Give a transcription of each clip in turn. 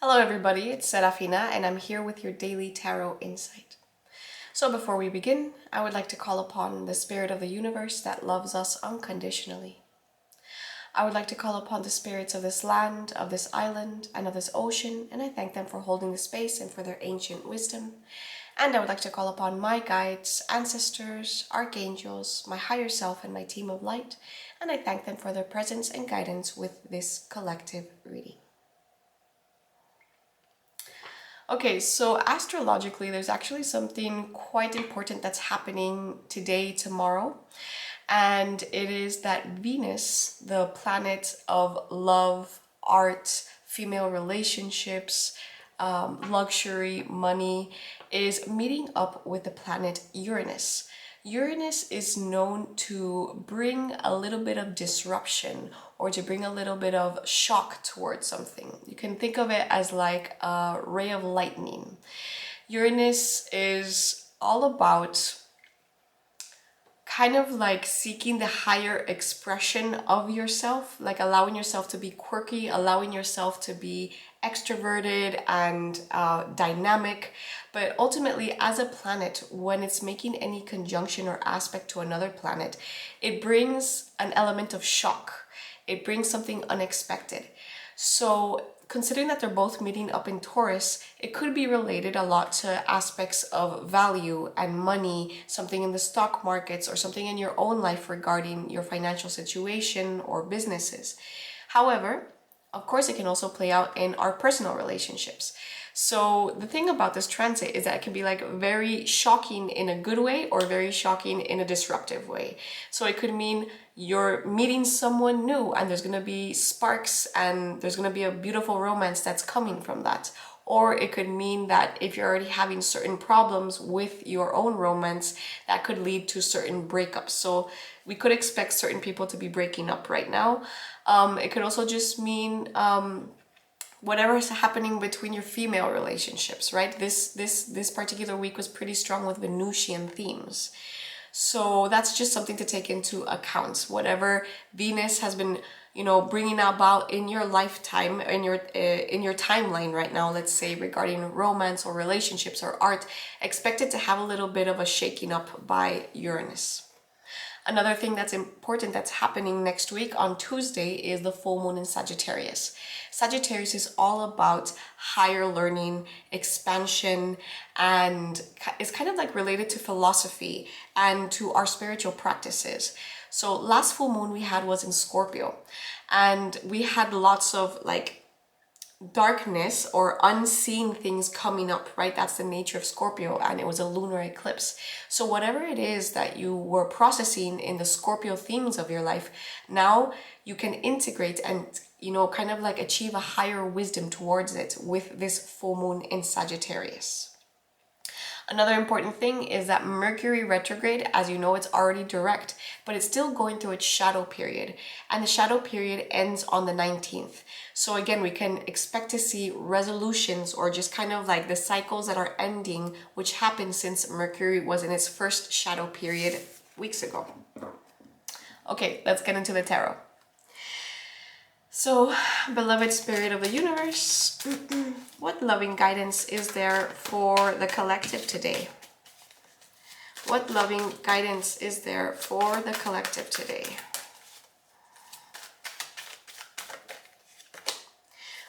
Hello everybody, it's Serafina and I'm here with your daily tarot insight. So before we begin, I would like to call upon the spirit of the universe that loves us unconditionally. I would like to call upon the spirits of this land, of this island, and of this ocean, and I thank them for holding the space and for their ancient wisdom. And I would like to call upon my guides, ancestors, archangels, my higher self, and my team of light, and I thank them for their presence and guidance with this collective reading. Okay, so astrologically, there's actually something quite important that's happening today, tomorrow. And it is that Venus, the planet of love, art, female relationships, luxury, money, is meeting up with the planet Uranus. Uranus is known to bring a little bit of disruption or to bring a little bit of shock towards something. You can think of it as like a ray of lightning. Uranus is all about kind of like seeking the higher expression of yourself, like allowing yourself to be quirky, allowing yourself to be extroverted and dynamic. But ultimately, as a planet, when it's making any conjunction or aspect to another planet, it brings an element of shock. It brings something unexpected. So considering that they're both meeting up in Taurus, it could be related a lot to aspects of value and money, something in the stock markets or something in your own life regarding your financial situation or businesses. However, of course, it can also play out in our personal relationships. So the thing about this transit is that it can be like very shocking in a good way or very shocking in a disruptive way. So it could mean you're meeting someone new and there's going to be sparks and there's going to be a beautiful romance that's coming from that. Or it could mean that if you're already having certain problems with your own romance, that could lead to certain breakups. So we could expect certain people to be breaking up right now. It could also just mean whatever is happening between your female relationships, right? This particular week was pretty strong with Venusian themes. So that's just something to take into account. Whatever Venus has been, bringing about in your lifetime, in your timeline right now, let's say regarding romance or relationships or art, expect it to have a little bit of a shaking up by Uranus. Another thing that's important that's happening next week on Tuesday is the full moon in Sagittarius. Sagittarius is all about higher learning, expansion, and it's kind of like related to philosophy and to our spiritual practices. So last full moon we had was in Scorpio, and we had lots of like darkness or unseen things coming up, right? That's the nature of Scorpio, and it was a lunar eclipse. So whatever it is that you were processing in the Scorpio themes of your life, now you can integrate and kind of like achieve a higher wisdom towards it with this full moon in Sagittarius. Another important thing is that Mercury retrograde, as you know, it's already direct, but it's still going through its shadow period. And the shadow period ends on the 19th. So again, we can expect to see resolutions or just kind of like the cycles that are ending, which happened since Mercury was in its first shadow period weeks ago. Okay, let's get into the tarot. So, beloved spirit of the universe, what loving guidance is there for the collective today? What loving guidance is there for the collective today?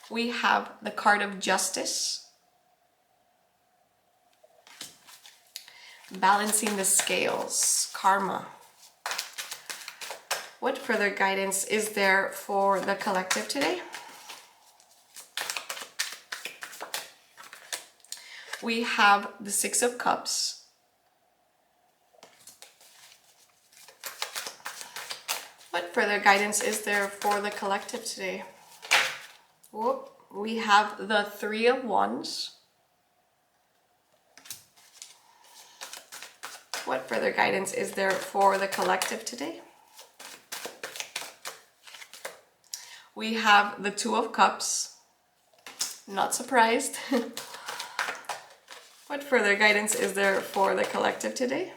We have the card of justice, balancing the scales, karma. What further guidance is there for the collective today? We have the Six of Cups. What further guidance is there for the collective today? We have the Three of Wands. What further guidance is there for the collective today? We have the Two of Cups. Not surprised. What further guidance is there for the collective today?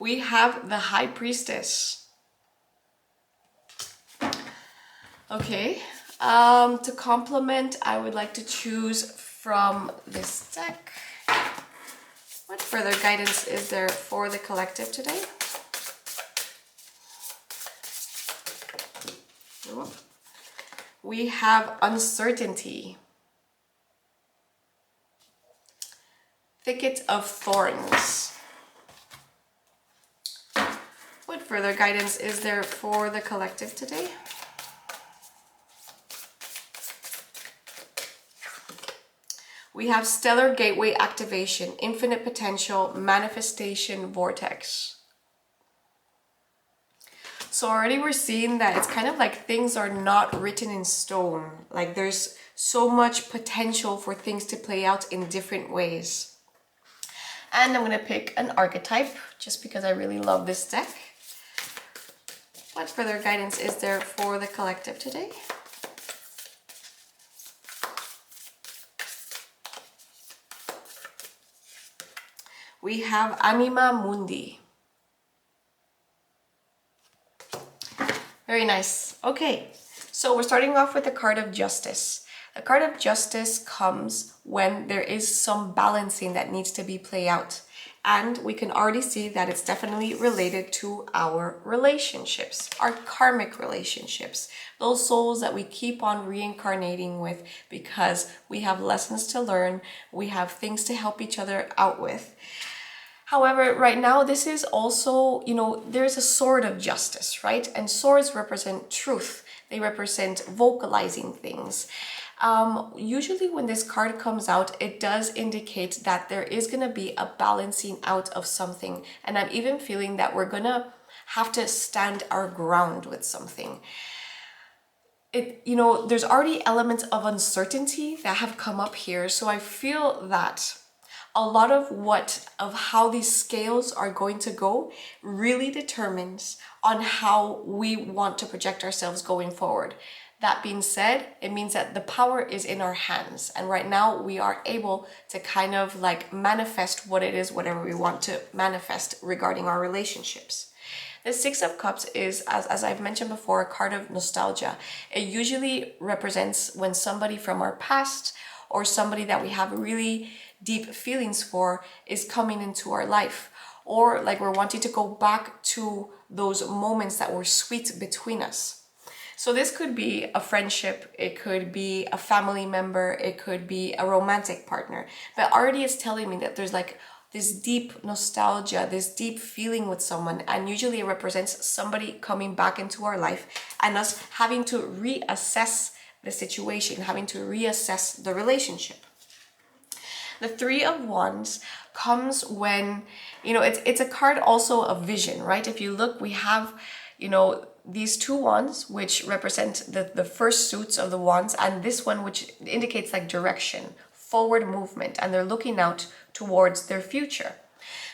We have the High Priestess. Okay, To complement, I would like to choose from this deck. What further guidance is there for the collective today? We have uncertainty. Thicket of thorns. What further guidance is there for the collective today? We have stellar gateway activation, infinite potential, manifestation vortex. So already we're seeing that it's kind of like things are not written in stone. Like there's so much potential for things to play out in different ways. And I'm going to pick an archetype just because I really love this deck. What further guidance is there for the collective today? We have Anima Mundi. Very nice. Okay, so we're starting off with the card of Justice. The card of Justice comes when there is some balancing that needs to be played out. And we can already see that it's definitely related to our relationships, our karmic relationships, those souls that we keep on reincarnating with because we have lessons to learn, we have things to help each other out with. However, right now, this is also, there's a sword of justice, right? And swords represent truth. They represent vocalizing things. Usually when this card comes out, it does indicate that there is going to be a balancing out of something. And I'm even feeling that we're going to have to stand our ground with something. There's already elements of uncertainty that have come up here. So I feel that a lot of how these scales are going to go really determines on how we want to project ourselves going forward. That being said, it means that the power is in our hands. And right now we are able to kind of like manifest what it is, whatever we want to manifest regarding our relationships. The Six of Cups is, as I've mentioned before, a card of nostalgia. It usually represents when somebody from our past or somebody that we have really deep feelings for is coming into our life, or like we're wanting to go back to those moments that were sweet between us. So this could be a friendship, it could be a family member, it could be a romantic partner, but already it's telling me that there's like this deep nostalgia, this deep feeling with someone, and usually it represents somebody coming back into our life and us having to reassess the situation, having to reassess the relationship. The Three of Wands comes when, it's a card also of vision, right? If you look, we have, these two wands, which represent the first suits of the wands, and this one, which indicates like direction, forward movement, and they're looking out towards their future.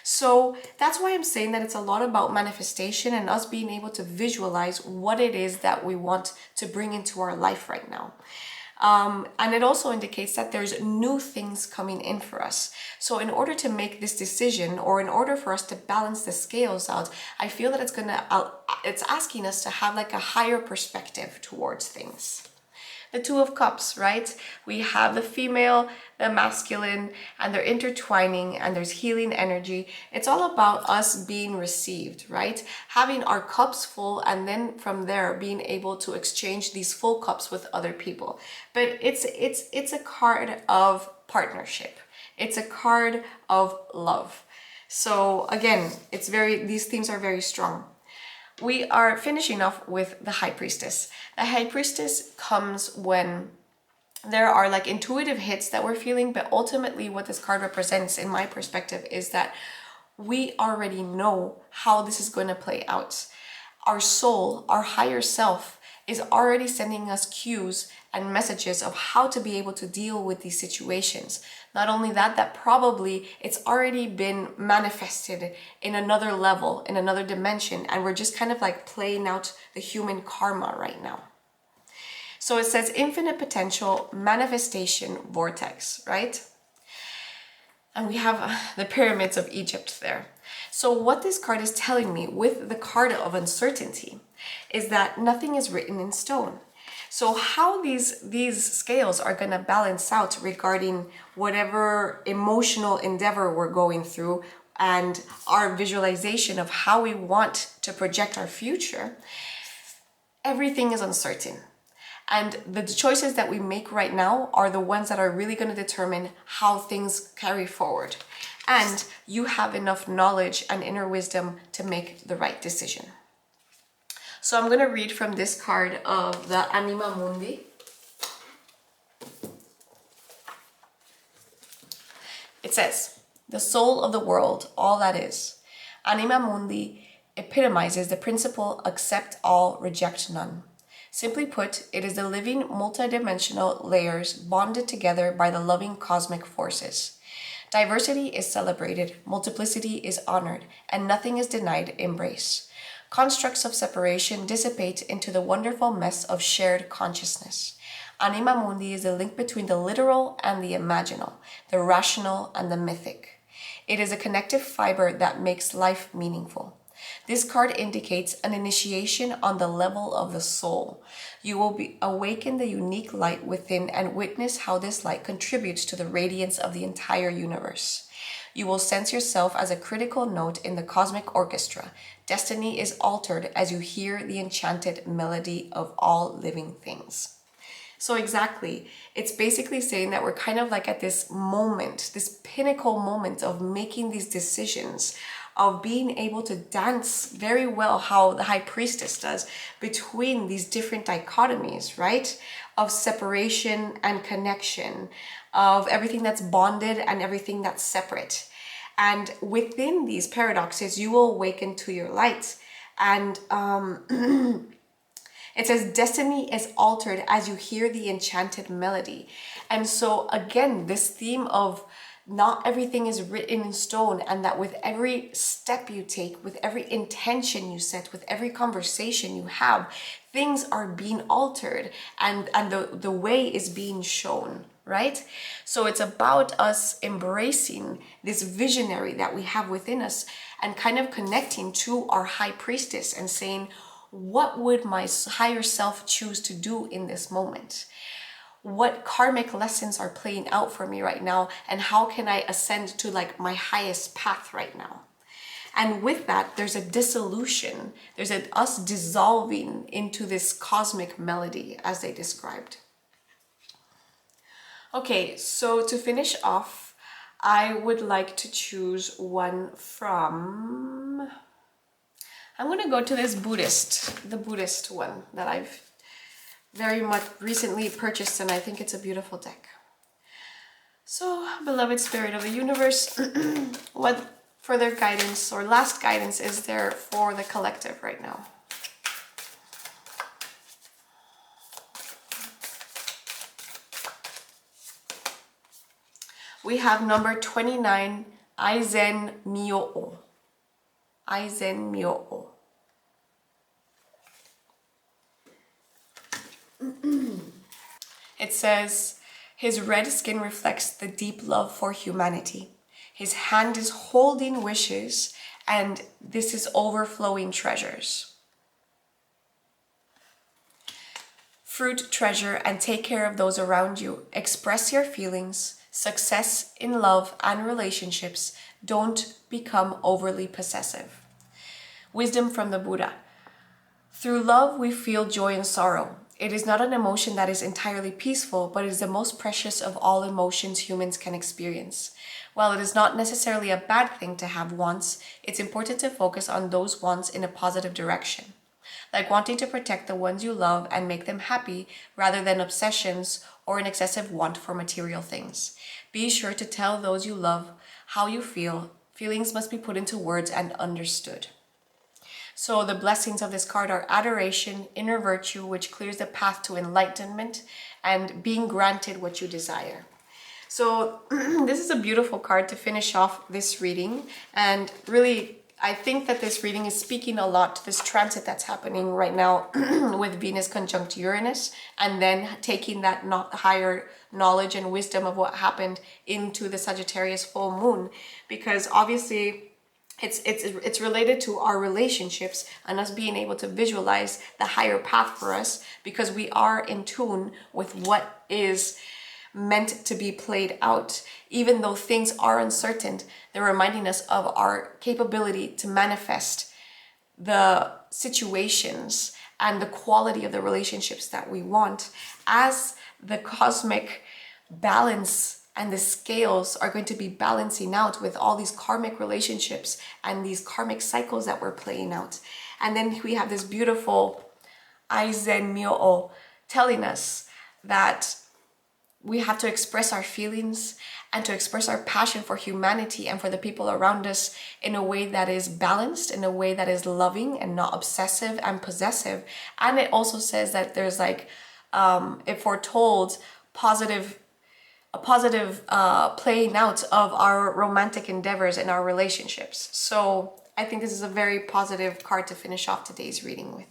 So that's why I'm saying that it's a lot about manifestation and us being able to visualize what it is that we want to bring into our life right now. And it also indicates that there's new things coming in for us. So in order to make this decision, or in order for us to balance the scales out, I feel that it's asking us to have like a higher perspective towards things. The Two of Cups, right? We have the female, the masculine, and they're intertwining, and there's healing energy. It's all about us being received, right? Having our cups full, and then from there being able to exchange these full cups with other people. But it's a card of partnership. It's a card of love. So again, these themes are very strong. We are finishing off with the High Priestess. The High Priestess comes when there are like intuitive hits that we're feeling, but ultimately what this card represents, in my perspective, is that we already know how this is going to play out. Our soul, our higher self, is already sending us cues and messages of how to be able to deal with these situations. Not only that probably it's already been manifested in another level, in another dimension, and we're just kind of like playing out the human karma right now. So it says infinite potential, manifestation, vortex, right? And we have the pyramids of Egypt there. So what this card is telling me with the card of uncertainty is that nothing is written in stone. So how these scales are going to balance out regarding whatever emotional endeavor we're going through and our visualization of how we want to project our future, everything is uncertain. And the choices that we make right now are the ones that are really going to determine how things carry forward. And you have enough knowledge and inner wisdom to make the right decision. So I'm going to read from this card of the Anima Mundi. It says, the soul of the world, all that is. Anima Mundi epitomizes the principle accept all, reject none. Simply put, it is the living multidimensional layers bonded together by the loving cosmic forces. Diversity is celebrated, multiplicity is honored, and nothing is denied embrace. Constructs of separation dissipate into the wonderful mess of shared consciousness. Anima Mundi is the link between the literal and the imaginal, the rational and the mythic. It is a connective fiber that makes life meaningful. This card indicates an initiation on the level of the soul. You will awaken the unique light within and witness how this light contributes to the radiance of the entire universe. You will sense yourself as a critical note in the cosmic orchestra. Destiny is altered as you hear the enchanted melody of all living things. So exactly, it's basically saying that we're kind of like at this moment, this pinnacle moment of making these decisions, of being able to dance very well how the high priestess does between these different dichotomies, right? Of separation and connection, of everything that's bonded and everything that's separate. And within these paradoxes, you will awaken to your light. And it says, destiny is altered as you hear the enchanted melody. And so again, this theme of not everything is written in stone, and that with every step you take, with every intention you set, with every conversation you have, things are being altered and the way is being shown, right? So it's about us embracing this visionary that we have within us and kind of connecting to our high priestess and saying, what would my higher self choose to do in this moment? What karmic lessons are playing out for me right now, and how can I ascend to like my highest path right now? And with that, there's a dissolution. There's us dissolving into this cosmic melody as they described. Okay, so to finish off, I would like to choose one from... I'm going to go to this the Buddhist one that I've very much recently purchased, and I think it's a beautiful deck. So, beloved spirit of the universe, what further guidance or last guidance is there for the collective right now? We have number 29, Aizen Myo-o. Aizen Myo-o. It says, his red skin reflects the deep love for humanity. His hand is holding wishes, and this is overflowing treasures. Fruit, treasure, and take care of those around you. Express your feelings. Success in love and relationships. Don't become overly possessive. Wisdom from the Buddha. Through love, we feel joy and sorrow. It is not an emotion that is entirely peaceful, but it is the most precious of all emotions humans can experience. While it is not necessarily a bad thing to have wants, it's important to focus on those wants in a positive direction. Like wanting to protect the ones you love and make them happy rather than obsessions or an excessive want for material things. Be sure to tell those you love how you feel. Feelings must be put into words and understood. So the blessings of this card are adoration, inner virtue, which clears the path to enlightenment, and being granted what you desire. So this is a beautiful card to finish off this reading. And really, I think that this reading is speaking a lot to this transit that's happening right now with Venus conjunct Uranus, and then taking that higher knowledge and wisdom of what happened into the Sagittarius full moon. Because obviously, it's related to our relationships and us being able to visualize the higher path for us, because we are in tune with what is meant to be played out. Even though things are uncertain, they're reminding us of our capability to manifest the situations and the quality of the relationships that we want, as the cosmic balance and the scales are going to be balancing out with all these karmic relationships and these karmic cycles that we're playing out. And then we have this beautiful Aizen Myo'o telling us that we have to express our feelings and to express our passion for humanity and for the people around us in a way that is balanced, in a way that is loving and not obsessive and possessive. And it also says that there's like, it foretold a positive playing out of our romantic endeavors and our relationships. So I think this is a very positive card to finish off today's reading with.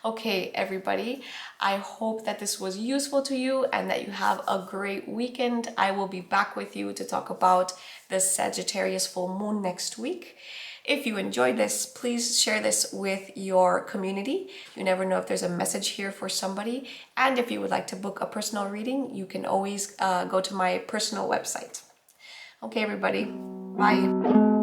Okay, everybody, I hope that this was useful to you and that you have a great weekend. I will be back with you to talk about the Sagittarius full moon next week. If you enjoyed this, please share this with your community. You never know if there's a message here for somebody. And if you would like to book a personal reading, you can always go to my personal website. Okay, everybody, bye.